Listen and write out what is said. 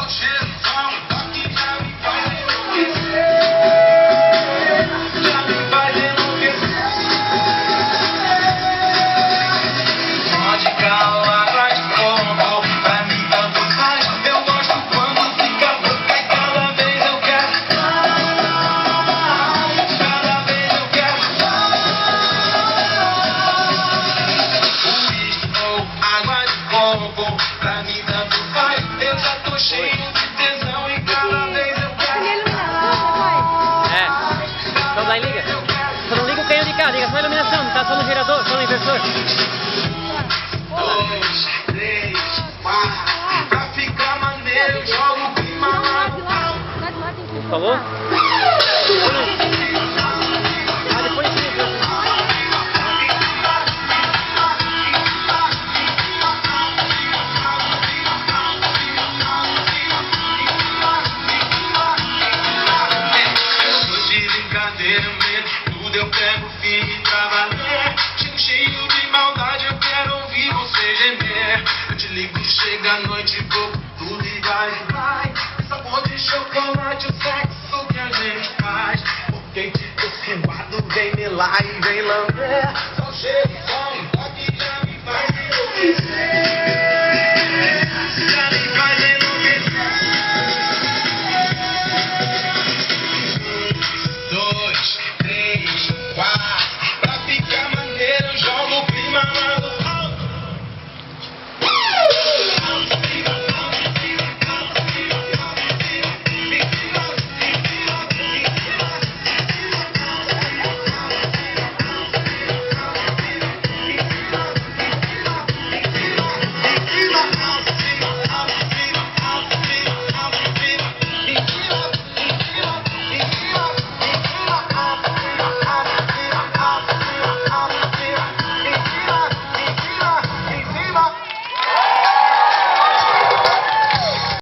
o cheirão, toque já me faz enlouquecer. Já me faz enlouquecer. Vodka, água de coco, pra mim tanto faz. Eu gosto quando fica louca e cada vez eu quero mais. Cada vez eu quero água de coco, pra mim tanto faz. Eu já tô cheio de tesão e cada vez eu quero. Então daí liga. Só não liga o canhão de cá, liga só a iluminação, tá só no gerador, só no inversor. 2, 3, 4. Pra ficar maneiro, eu jogo o clima lá no alto. Falou? Depois sim. Tudo eu pego firme pra valer. Chego cheio de maldade, eu quero ouvir você gemer. Eu te ligo, chega a noite, pouco tudo e vai. Sabor de chocolate, o sexo que a gente faz. Porque tô suado, vem me lá e vem lamber. Só chega e some, toque já me faz enlouquecer.